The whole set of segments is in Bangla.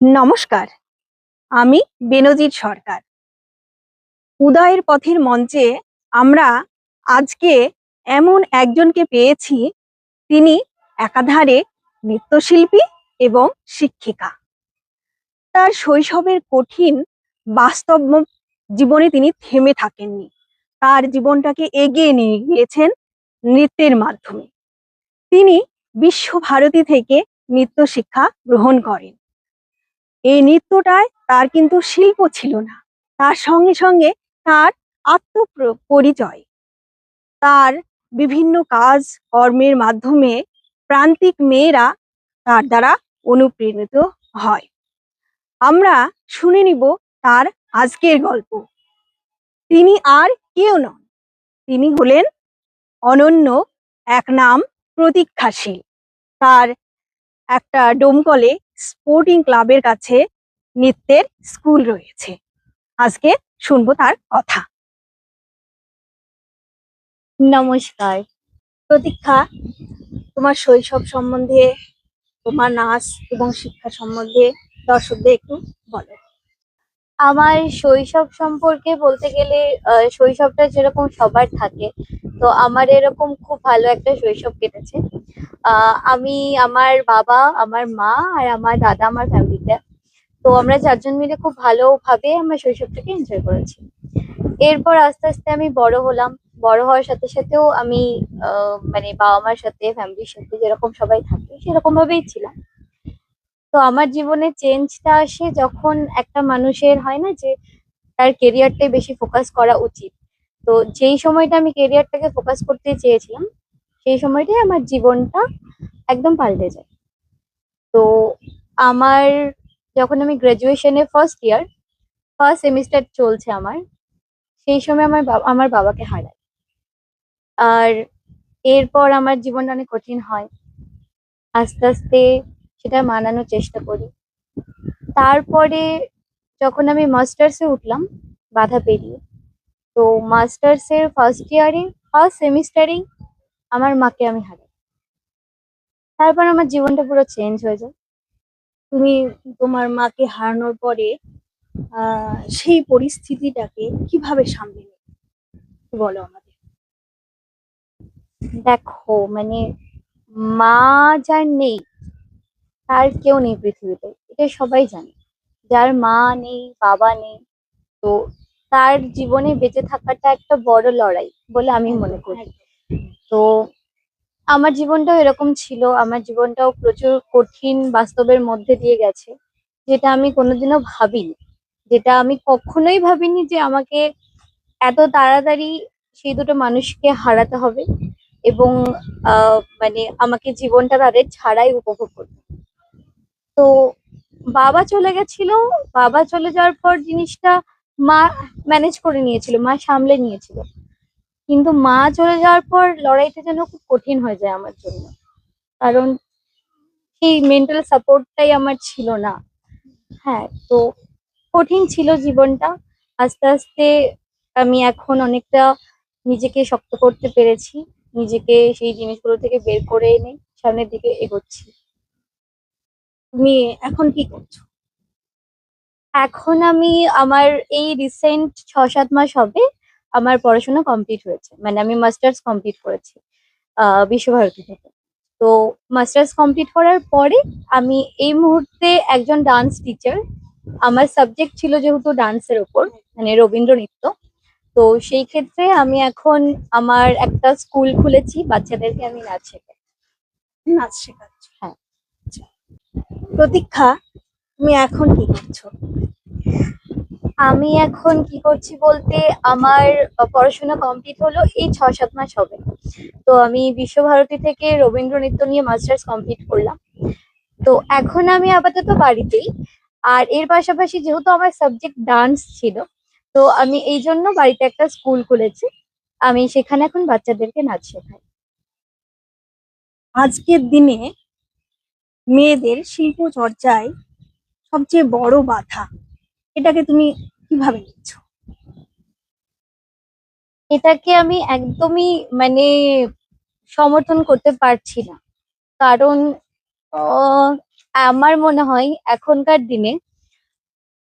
নমস্কার, আমি বেনজির সরকার। উদয়ের পথের মঞ্চে আমরা আজকে এমন একজনকে পেয়েছি, তিনি একাধারে নৃত্যশিল্পী এবং শিক্ষিকা। তার শৈশবের কঠিন বাস্তব জীবনে তিনি থেমে থাকেননি। তার জীবনটাকে এগিয়ে নিয়ে গিয়েছেন নৃত্যের মাধ্যমে। তিনি বিশ্বভারতী থেকে নৃত্য শিক্ষা গ্রহণ করেন। এই নৃত্যটায় তার কিন্তু শিল্প ছিল না, তার সঙ্গে সঙ্গে তার আত্মপরিচয়। তার বিভিন্ন কাজ কর্মের মাধ্যমে প্রান্তিক মেয়েরা তার দ্বারা অনুপ্রাণিত হয়। আমরা শুনে নিব তার আজকের গল্প। তিনি আর কেউ নন, তিনি হলেন অনন্য, এক নাম প্রতীক্ষাশীল। তার একটা ডোমকলে স্পোর্টিং ক্লাবের কাছে নৃত্যের স্কুল রয়েছে। আজকে শুনবো তার কথা। নমস্কার প্রতীক্ষা, তোমার শৈশব সম্বন্ধে, তোমার নাচ এবং শিক্ষা সম্বন্ধে দর্শকদের একটু বলো। আমার শৈশব সম্পর্কে বলতে গেলে শৈশবটা যেরকম সবার থাকে, তো আমার এরকম খুব ভালো একটা শৈশব কেটেছে। আমি, আমার বাবা, আমার মা আর আমার দাদা আমার ফ্যামিলিতে, তো আমরা চারজন মিলে খুব ভালোভাবে আমার শৈশবটাকে এনজয় করেছি। এরপর আস্তে আস্তে আমি বড় হলাম। বড় হওয়ার সাথে সাথেও আমি মানে বাবা মার সাথে, ফ্যামিলির সাথে যেরকম সবাই থাকে সেরকম ভাবেই ছিলাম। তো আমার জীবনে চেঞ্জটা আসে যখন একটা মানুষের হয় না যে তার কেরিয়ারটাই বেশি ফোকাস করা উচিত। তো যেই সময়টা আমি কেরিয়ারটাকে ফোকাস করতে চেয়েছিলাম, সেই সময়টাই আমার জীবনটা একদম পাল্টে যায়। তো আমার, যখন আমি গ্রাজুয়েশনে ফার্স্ট ইয়ার, ফার্স্ট সেমিস্টার চলছে আমার, সেই সময় আমার বাবাকে হারাই। আর এরপর আমার জীবনটা অনেক কঠিন হয়। আস্তে আস্তে সেটা মানানোর চেষ্টা করি। তারপরে যখন আমি মাস্টার্সে উঠলাম, বাধা পেরিয়ে, তো মাস্টার্সের ফার্স্ট ইয়ারে, ফার্স্ট সেমিস্টারেই আমার মাকে আমি হারাই। তারপর আমার জীবনটা পুরো চেঞ্জ হয়ে যায়। তুমি তোমার মাকে হারানোর পরে সেই পরিস্থিতিটাকে কিভাবে সামলে নেবে বলো আমাদের। দেখো, মানে মা যার নেই, তার কেউ নেই পৃথিবীতে, এটা সবাই জানে। যার মা নেই, বাবা নেই, তো তার জীবনে বেঁচে থাকাটা একটা বড় লড়াই বলে আমি মনে করি। তো আমার জীবনটাও এরকম ছিল, আমার জীবনটাও প্রচুর কঠিন বাস্তবের মধ্যে দিয়ে গেছে, যেটা আমি কোনোদিনও ভাবিনি, যেটা আমি কখনোই ভাবিনি যে আমাকে এত তাড়াতাড়ি সেই দুটো মানুষকে হারাতে হবে, এবং মানে আমাকে জীবনটা তাদের ছাড়াই উপভোগ করতে হবে। তো বাবা চলে গেছিল। বাবা চলে যাওয়ার পর জিনিসটা মা ম্যানেজ করে নিয়েছিল, মা সামলে নিয়েছিল। কিন্তু মা চলে যাওয়ার পর লড়াইটা যেন খুব কঠিন হয়ে যায় আমার জন্য, কারণ সেই মেন্টাল সাপোর্টটাই আমার ছিল না। হ্যাঁ, তো কঠিন ছিল জীবনটা। আস্তে আস্তে আমি এখন অনেকটা নিজেকে শক্ত করতে পেরেছি, নিজেকে সেই জিনিসগুলো থেকে বের করে এনে সামনের দিকে এগোচ্ছি। তুমি এখন কি করছো? এখন আমি, আমার এই রিসেন্ট 6-7 মাস হবে আমার পড়াশোনা কমপ্লিট হয়েছে, মানে আমি মাস্টার্স কমপ্লিট করেছি বিশ্বভারতী থেকে। তো মাস্টার্স কমপ্লিট করার পরে আমি এই মুহূর্তে একজন ডান্স টিচার। আমার সাবজেক্ট ছিল যেহেতু ডান্সের ওপর, মানে রবীন্দ্র নৃত্য, তো সেই ক্ষেত্রে আমি এখন আমার একটা স্কুল খুলেছি, বাচ্চাদেরকে আমি নাচ শেখাই। নাচ শেখাচ্ছ? হ্যাঁ। আচ্ছা। প্রতীক্ষা, তুমি এখন কি করছো? আমি এখন কি করছি বলতে, আমার পড়াশোনা কমপ্লিট হলো এই 6-7 মাস হবে। তো আমি বিশ্বভারতী থেকে রবীন্দ্র নৃত্য নিয়ে মাস্টার্স কমপ্লিট করলাম। তো এখন আমি আপাতত বাড়িতেই। আর এর পাশাপাশি যেহেতু আমার সাবজেক্ট ডান্স ছিল, তো আমি এই জন্য বাড়িতে একটা স্কুল খুলেছি। আমি সেখানে এখন বাচ্চাদেরকে নাচ শেখাই। আজকের দিনে মেয়েদের শিল্প চর্চায় সবচেয়ে বড় বাধা, এটাকে তুমি কিভাবে নিচ্ছ? এটাকে আমি একদমই, মানে সমর্থন করতে পারছি না। কারণ আমার মনে হয় এখনকার দিনে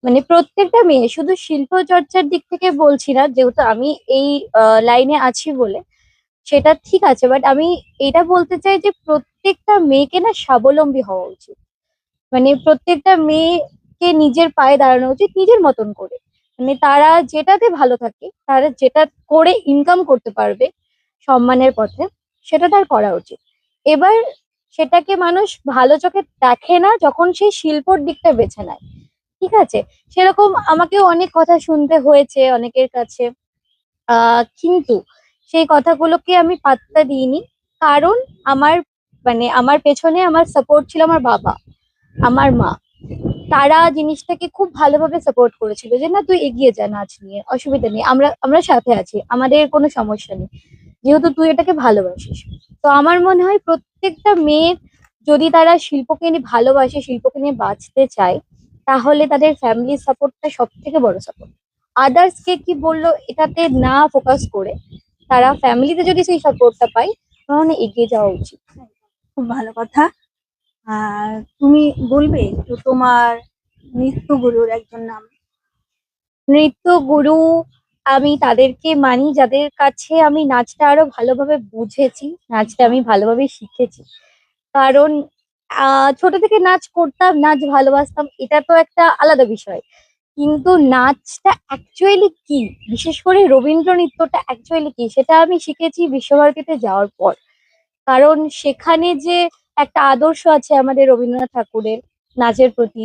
মানে প্রত্যেকটা মেয়ে, শুধু শিল্প চর্চার দিক থেকে বলছি না, যেহেতু আমি এই লাইনে আছি বলে সেটা ঠিক আছে, বাট আমি এটা বলতে চাই যে প্রত্যেকটা মেয়েকে না স্বাবলম্বী হওয়া উচিত। মানে প্রত্যেকটা মেয়েকে নিজের পায়ে দাঁড়ানো উচিত নিজের মতন করে। মানে তারা যেটাতে ভালো থাকে, তারা যেটা করে ইনকাম করতে পারবে সম্মানের পথে, সেটা তার করা উচিত। এবার সেটাকে মানুষ ভালো চোখে দেখে না যখন সেই শিল্পর দিকটা বেছে নেয়, ঠিক আছে? সেরকম আমাকেও অনেক কথা শুনতে হয়েছে অনেকের কাছে, কিন্তু সেই কথাগুলোকে আমি পাত্তা দিইনি। কারণ আমার মানে আমার পেছনে আমার সাপোর্ট ছিল আমার বাবা, আমার মা। তারা জিনিসটাকে খুব ভালোভাবে সাপোর্ট করেছিল যে না তুই এগিয়ে যা, নাচ নিয়ে অসুবিধা নেই, আমরা আমরা সাথে আছি, আমাদের কোনো সমস্যা নেই, যেহেতু তুই এটাকে ভালোবাসিস। তো আমার মনে হয় প্রত্যেকটা মেয়ের, যদি তারা শিল্পকে নিয়ে ভালোবাসে, শিল্পকে নিয়ে বাঁচতে চায়, তাহলে তাদের ফ্যামিলির সাপোর্টটা সব থেকে বড় সাপোর্ট। আদার্স কে কি বললো এটাতে না ফোকাস করে তারা ফ্যামিলিতে যদি সেই সাপোর্টটা পায়, তাহলে এগিয়ে যাওয়া উচিত। খুব ভালো কথা। আর তুমি বলবে তো তোমার নৃত্য গুরুর একজন নাম? নৃত্য গুরু, আমি তাদেরকে মানি যাদের কাছে আমি নাচটা আরো ভালোভাবে বুঝেছি, নাচটা আমি ভালোভাবে শিখেছি। কারণ ছোট থেকে নাচ করতাম, নাচ ভালোবাসতাম, এটা তো একটা আলাদা বিষয়। কিন্তু নাচটা অ্যাকচুয়ালি কি, বিশেষ করে রবীন্দ্র নৃত্যটা অ্যাকচুয়ালি কি, সেটা আমি শিখেছি বিশ্বভারতীতে যাওয়ার পর। কারণ সেখানে যে একটা আদর্শ আছে আমাদের রবীন্দ্রনাথ ঠাকুরের নাচের প্রতি,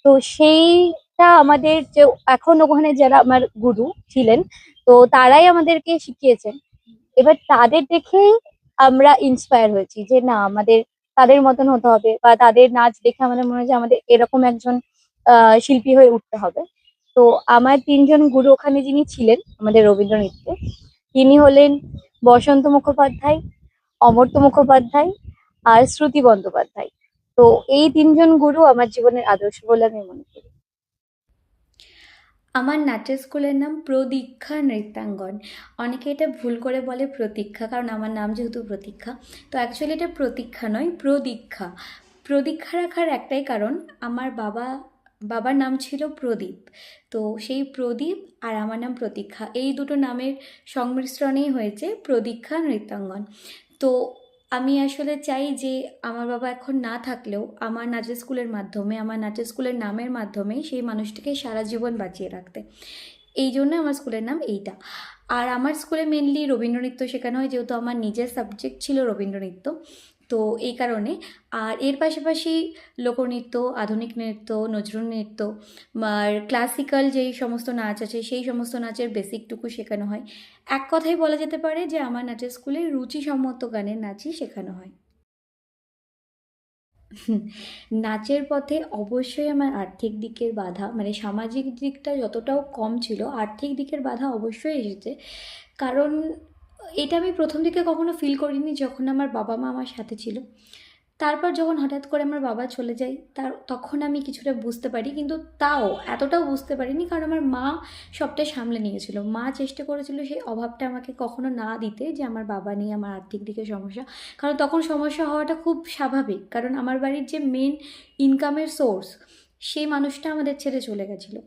তো সেইটা আমাদের যে এখন ওখানে যারা আমার গুরু ছিলেন, তো তারাই আমাদেরকে শিখিয়েছেন। এবার তাদের দেখেই আমরা ইন্সপায়ার হয়েছি যে না, আমাদের তাদের মতন হতে হবে, বা তাদের নাচ দেখে আমাদের মনে হয় যে আমাদের এরকম একজন শিল্পী হয়ে উঠতে হবে। তো আমার তিনজন গুরু ওখানে যিনি ছিলেন আমাদের রবীন্দ্র নৃত্যে, তিনি হলেন বসন্ত মুখোপাধ্যায়, অমর্ত্য মুখোপাধ্যায়, আর শ্রুতি বন্দ্যোপাধ্যায়। তো এই তিনজন গুরু আমার জীবনের আদর্শ বলে আমি মনে করি। আমার নাচের স্কুলের নাম প্রদীক্ষা নৃত্যাঙ্গন। অনেকে এটা ভুল করে বলে প্রতীক্ষা, কারণ আমার নাম যেহেতু প্রতীক্ষা। তো অ্যাকচুয়ালি এটা প্রতীক্ষা নয়, প্রদীক্ষা। প্রদীক্ষা রাখার একটাই কারণ, আমার বাবার নাম ছিল প্রদীপ। তো সেই প্রদীপ আর আমার নাম প্রতীক্ষা, এই দুটো নামের সংমিশ্রণেই হয়েছে প্রদীক্ষা নৃত্যাঙ্গন। তো আমি আসলে চাই যে আমার বাবা এখন না থাকলেও আমার নাচের স্কুলের মাধ্যমে, আমার নাচের স্কুলের নামের মাধ্যমে সেই মানুষটাকে সারা জীবন বাঁচিয়ে রাখতে। এই জন্য আমার স্কুলের নাম এইটা। আর আমার স্কুলে মেনলি রবীন্দ্রনৃত্য শেখানো হয়, যেহেতু আমার নিজের সাবজেক্ট ছিল রবীন্দ্রনৃত্য। তো এই কারণে। আর এর পাশাপাশি লোকনৃত্য, আধুনিক নৃত্য, নজরুল নৃত্য, আর ক্লাসিক্যাল যেই সমস্ত নাচ আছে সেই সমস্ত নাচের বেসিকটুকু শেখানো হয়। এক কথায় বলা যেতে পারে যে আমার নাচের স্কুলে রুচিসম্মত গানের নাচই শেখানো হয়। হুম, নাচের পথে অবশ্যই আমার আর্থিক দিকের বাধা, মানে সামাজিক দিকটা যতটাও কম ছিল, আর্থিক দিকের বাধা অবশ্যই এসেছে। কারণ এটা আমি প্রথম দিকে কখনো ফিল করিনি যখন আমার বাবা মা আমার সাথে ছিল। তারপর যখন হঠাৎ করে আমার বাবা চলে যায়, তখন আমি কিছুটা বুঝতে পারি, কিন্তু তাও এতটাও বুঝতে পারিনি, কারণ আমার মা সবটা সামলে নিয়েছিল। মা চেষ্টা করেছিল সেই অভাবটা আমাকে কখনো না দিতে, যে আমার বাবা নেই, আমার আর্থিক দিকে সমস্যা। কারণ তখন সমস্যা হওয়াটা খুব স্বাভাবিক, কারণ আমার বাড়ির যে মেন ইনকামের সোর্স, সেই মানুষটা আমাদের ছেড়ে চলে গেছিলো।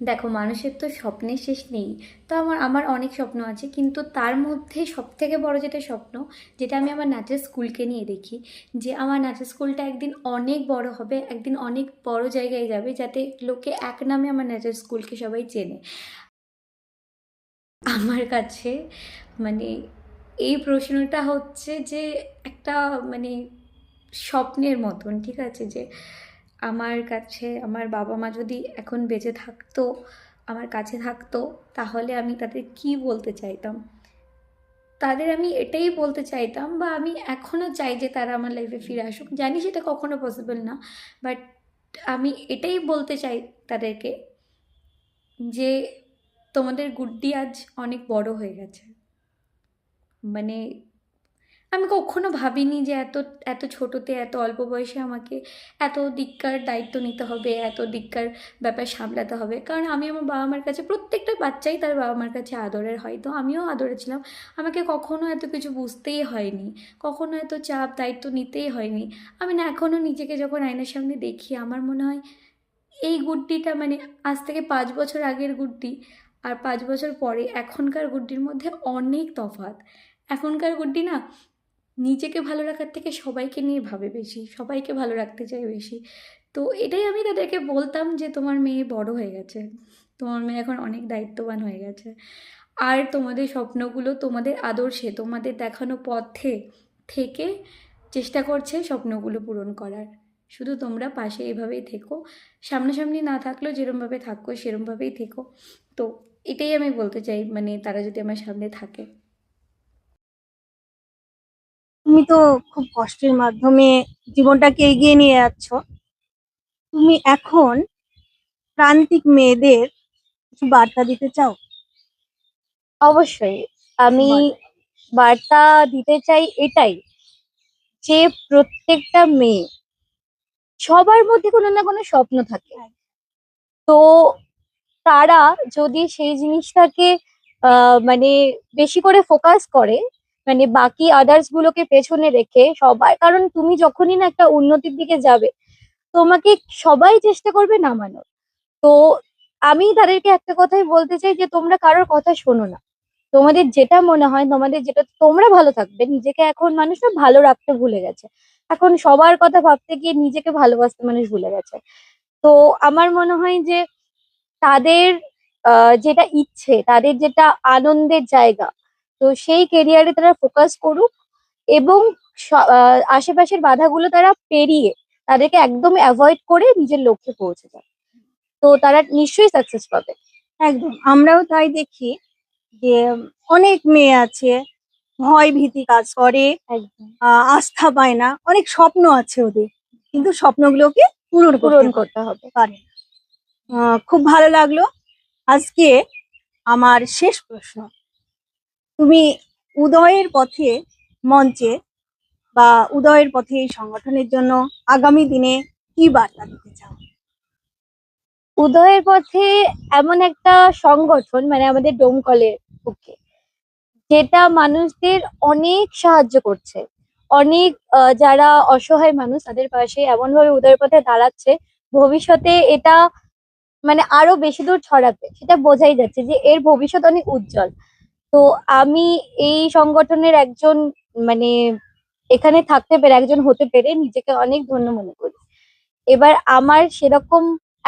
দেখো, মানুষের তো স্বপ্নের শেষ নেই। তো আমার আমার অনেক স্বপ্ন আছে, কিন্তু তার মধ্যে সবথেকে বড় যেটা স্বপ্ন, যেটা আমি আমার নাচের স্কুলকে নিয়ে দেখি, যে আমার নাচের স্কুলটা একদিন অনেক বড় হবে, একদিন অনেক বড় জায়গায় যাবে, যাতে লোকে এক নামে আমার নাচের স্কুলকে সবাই চেনে। আমার কাছে মানে এই প্রশ্নটা হচ্ছে যে একটা মানে স্বপ্নের মতন, ঠিক আছে? যে আমার কাছে আমার বাবা মা যদি এখন বেঁচে থাকতো, আমার কাছে থাকতো, তাহলে আমি তাদের কি বলতে চাইতাম? তাদের আমি এটাই বলতে চাইতাম, বা আমি এখনও চাই যে তারা আমার লাইফে ফিরে আসুক। জানি সেটা কখনো পসিবল না, বাট আমি এটাই বলতে চাই তাদেরকে, যে তোমাদের গুড্ডি আজ অনেক বড় হয়ে গেছে। মানে আমি কখনো ভাবিনি যে এত এত ছোটোতে, এত অল্প বয়সে আমাকে এত দিককার দায়িত্ব নিতে হবে, এত দিককার ব্যাপার সামলাতে হবে। কারণ আমি আমার বাবা মার কাছে, প্রত্যেকটা বাচ্চাই তার বাবা মার কাছে আদরের হয়, তো আমিও আদরে ছিলাম। আমাকে কখনো এত কিছু বুঝতেই হয়নি, কখনো এত চাপ দায়িত্ব নিতেই হয়নি। আমি না এখনও নিজেকে যখন আয়নার সামনে দেখি, আমার মনে হয় এই গুড্ডিটা, মানে আজ থেকে 5 বছর আগের গুড্ডি আর 5 বছর পরে এখনকার গুড্ডির মধ্যে অনেক তফাৎ। এখনকার গুড্ডি না নিজেকে ভালো রাখার থেকে সবাইকে নিয়ে ভাবে বেশি, সবাইকে ভালো রাখতে চায় বেশি। তো এটাই আমি তাদেরকে বলতাম যে তোমার মেয়ে বড় হয়ে গেছে, তোমার মেয়ে এখন অনেক দায়িত্ববান হয়ে গেছে, আর তোমাদের স্বপ্নগুলো তোমাদের আদর্শে, তোমাদের দেখানো পথে থেকে চেষ্টা করছে স্বপ্নগুলো পূরণ করার। শুধু তোমরা পাশে এভাবেই থেকো, সামনাসামনি না থাকলেও যেরমভাবে থাকো সেরমভাবেই থেকো। তো এটাই আমি বলতে চাই, মানে তারা যদি আমার সামনে থাকে। তুমি তো খুব কষ্টের মাধ্যমে জীবনটাকে এগিয়ে নিয়ে যাচ্ছ। তুমি এখন প্রান্তিক মেয়েদের কিছু বার্তা দিতে চাও? অবশ্যই আমি বার্তা। বার্তা দিতে চাই এটাই, যে প্রত্যেকটা মেয়ে, সবার মধ্যে কোনো না কোনো স্বপ্ন থাকে। তো তারা যদি সেই জিনিসটাকে মানে বেশি করে ফোকাস করে, মানে বাকি আদার্স গুলোকে পেছনে রেখে সবার, কারণ তুমি যখনই না একটা উন্নতির দিকে যাবে, তোমাকে সবাই চেষ্টা করবে নামানোর। তো আমি তাদেরকে একটা কথাই বলতে চাই যে তোমরা কারোর কথা শোনো না। তোমাদের যেটা মনে হয়, তোমাদের যেটা, তোমরা ভালো থাকবে। নিজেকে এখন মানুষ না ভালো রাখতে ভুলে গেছে, এখন সবার কথা ভাবতে গিয়ে নিজেকে ভালোবাসতে মানুষ ভুলে গেছে। তো আমার মনে হয় যে তাদের যেটা ইচ্ছে, তাদের যেটা আনন্দের জায়গা, তো সেই কেরিয়ারে তারা ফোকাস করুক, এবং আশেপাশের বাধাগুলো তারা পেরিয়ে, তাদেরকে একদম অ্যাভয়েড করে নিজের লক্ষ্যে পৌঁছে যায়, তো তারা নিশ্চয়ই সাকসেস পাবে। একদম, আমরাও তাই দেখি যে অনেক মেয়ে আছে, ভয় ভীতি কাজ করে, একদম আস্থা পায় না, অনেক স্বপ্ন আছে ওদের, কিন্তু স্বপ্নগুলোকে পূরণ পূরণ করতে করতে হবে। পারে না। খুব ভালো লাগলো। আজকে আমার শেষ প্রশ্ন, তুমি উদয়ের পথে মঞ্চে বা উদয়ের পথে এই সংগঠনের জন্য আগামী দিনে কি বার্তা দিতে চাও? উদয়ের পথে এমন একটা সংগঠন, মানে আমাদের ডোমকলের বুকে, যেটা মানুষদের অনেক সাহায্য করছে, অনেক যারা অসহায় মানুষ তাদের পাশে এমন ভাবে উদয়ের পথে দাঁড়াচ্ছে। ভবিষ্যতে এটা মানে আরো বেশি দূর ছড়াবে, সেটা বোঝাই যাচ্ছে যে এর ভবিষ্যৎ অনেক উজ্জ্বল। তো আমি এই সংগঠনের একজন, মানে এখানে থাকতে পেরে, একজন হতে পেরে নিজেকে অনেক ধন্য মনে করি। এবার আমার সেরকম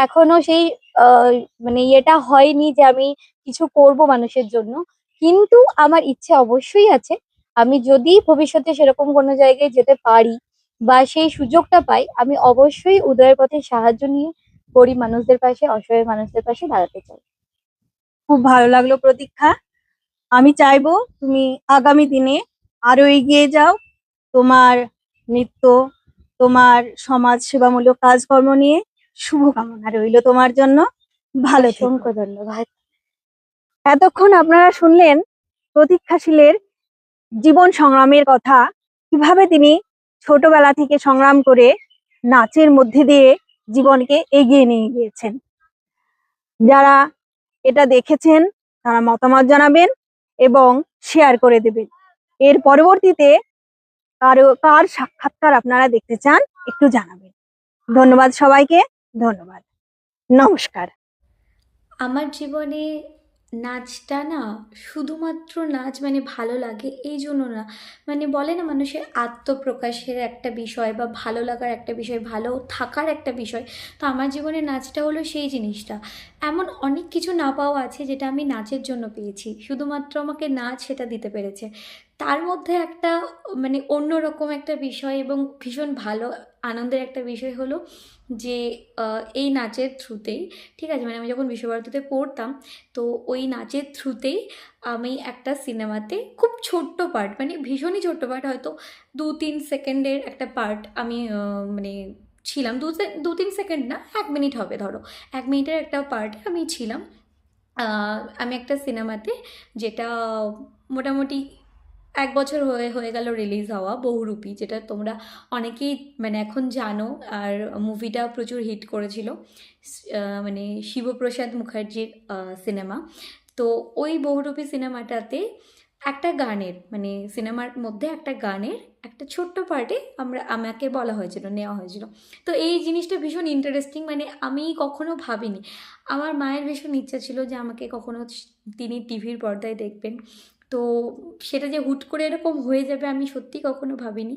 এখনো সেই আহ, মানে ইয়েটা হয়নি যে আমি কিছু করব মানুষের জন্য, কিন্তু আমার ইচ্ছে অবশ্যই আছে। আমি যদি ভবিষ্যতে সেরকম কোনো জায়গায় যেতে পারি বা সেই সুযোগটা পাই, আমি অবশ্যই উদয়ের পথে সাহায্য নিয়ে গরিব মানুষদের পাশে, অসহায় মানুষদের পাশে দাঁড়াতে চাই। খুব ভালো লাগলো প্রতীক্ষা। আমি চাইবো তুমি আগামী দিনে আরো এগিয়ে যাও, তোমার নৃত্য, তোমার সমাজ সেবামূলক কাজকর্ম নিয়ে শুভকামনা রইলো তোমার জন্য। ভালো থেকো। অসংখ্য ধন্যবাদ। এতক্ষণ আপনারা শুনলেন প্রতীক্ষাশীলের জীবন সংগ্রামের কথা, কিভাবে তিনি ছোটবেলা থেকে সংগ্রাম করে নাচের মধ্যে দিয়ে জীবনকে এগিয়ে নিয়ে গিয়েছেন। যারা এটা দেখেছেন তারা মতামত জানাবেন এবং শেয়ার করে দেবেন। এর পরবর্তীতে কার সাক্ষাৎকার আপনারা দেখতে চান একটু জানাবেন। ধন্যবাদ সবাইকে, ধন্যবাদ, নমস্কার। আমার জীবনে নাচটা না শুধুমাত্র নাচ মানে ভালো লাগে এই জন্য না, মানে বলে না মানুষের আত্মপ্রকাশের একটা বিষয় বা ভালো লাগার একটা বিষয়, ভালো থাকার একটা বিষয়। তো আমার জীবনে নাচটা হলো সেই জিনিসটা। এমন অনেক কিছু না পাওয়া আছে যেটা আমি নাচের জন্য পেয়েছি, শুধুমাত্র আমাকে নাচ সেটা দিতে পেরেছে। তার মধ্যে একটা মানে অন্যরকম একটা বিষয় এবং ভীষণ ভালো আনন্দের একটা বিষয় হলো যে এই নাচের থ্রুতেই, ঠিক আছে, মানে আমি যখন বিশ্বভারতীতে পড়তাম, তো ওই নাচের থ্রুতেই আমি একটা সিনেমাতে খুব ছোট্ট পার্ট, মানে ভীষণই ছোট্ট পার্ট, হয়তো 2-3 সেকেন্ডের একটা পার্ট আমি মানে ছিলাম। 2-3 সেকেন্ড না, 1 মিনিট হবে ধরো, 1 মিনিটের একটা পার্টে আমি ছিলাম। আমি একটা সিনেমাতে, যেটা মোটামুটি 1 বছর হয়ে গেল রিলিজ হওয়া বহুরূপী, যেটা তোমরা অনেকেই মানে এখন জানো। আর মুভিটা প্রচুর হিট করেছিল, মানে শিবপ্রসাদ মুখার্জির সিনেমা। তো ওই বহুরূপী সিনেমাটাতে একটা গানের মানে সিনেমার মধ্যে একটা গানের একটা ছোট্ট পার্টে আমাকে বলা হয়েছিল, নেওয়া হয়েছিল। তো এই জিনিসটা ভীষণ ইন্টারেস্টিং, মানে আমি কখনো ভাবিনি। আমার মায়ের ভীষণ ইচ্ছা ছিল যে আমাকে কখনো তিনি টিভির পর্দায় দেখবেন, তো সেটা যে হুট করে এরকম হয়ে যাবে আমি সত্যি কখনো ভাবিনি।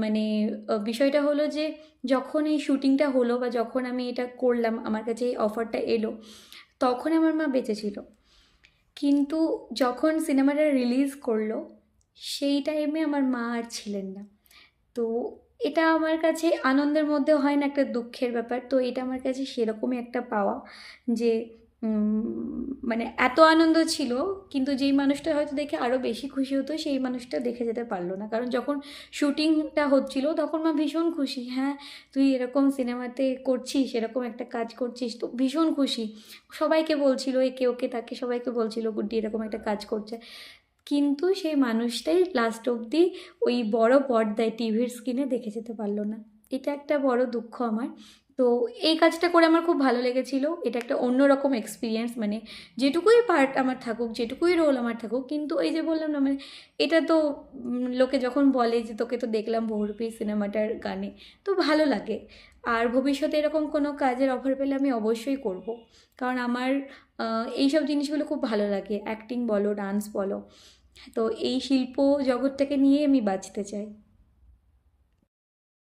মানে বিষয়টা হলো যে যখন এই শ্যুটিংটা হলো বা যখন আমি এটা করলাম, আমার কাছে এই অফারটা এলো, তখন আমার মা বেঁচে ছিল। কিন্তু যখন সিনেমাটা রিলিজ করলো সেই টাইমে আমার মা আর ছিলেন না। তো এটা আমার কাছে আনন্দের মধ্যে হয় না, একটা দুঃখের ব্যাপার। তো এটা আমার কাছে সেরকমই একটা পাওয়া যে মানে এত আনন্দ ছিল, কিন্তু যেই মানুষটা হয়তো দেখে আরও বেশি খুশি হতো সেই মানুষটা দেখে যেতে পারলো না। কারণ যখন শ্যুটিংটা হচ্ছিল তখন মা ভীষণ খুশি, হ্যাঁ তুই এরকম সিনেমাতে করছিস, এরকম একটা কাজ করছিস, তো ভীষণ খুশি। সবাইকে বলছিল, একে ওকে তাকে সবাইকে বলছিল গুড্ডি এরকম একটা কাজ করছে। কিন্তু সেই মানুষটাই লাস্ট অবধি ওই বড় পর্দায় টিভির স্ক্রিনে দেখে যেতে পারলো না। এটা একটা বড় দুঃখ আমার। তো এই কাজটা করে আমার খুব ভালো লেগেছিল। এটা একটা অন্যরকম এক্সপিরিয়েন্স, মানে যেটুকুই পার্ট আমার থাকুক, যেটুকুই রোল আমার থাকুক, কিন্তু এই যে বললাম না, মানে এটা তো লোকে যখন বলে যে তোকে তো দেখলাম বহুরূপী সিনেমাটার গানে, তো ভালো লাগে। আর ভবিষ্যতে এরকম কোনো কাজের অফার পেলে আমি অবশ্যই করব, কারণ আমার এইসব জিনিসগুলো খুব ভালো লাগে, অ্যাক্টিং বলো, ডান্স বলো। তো এই শিল্প জগৎটাকে নিয়ে আমি বাঁচতে চাই।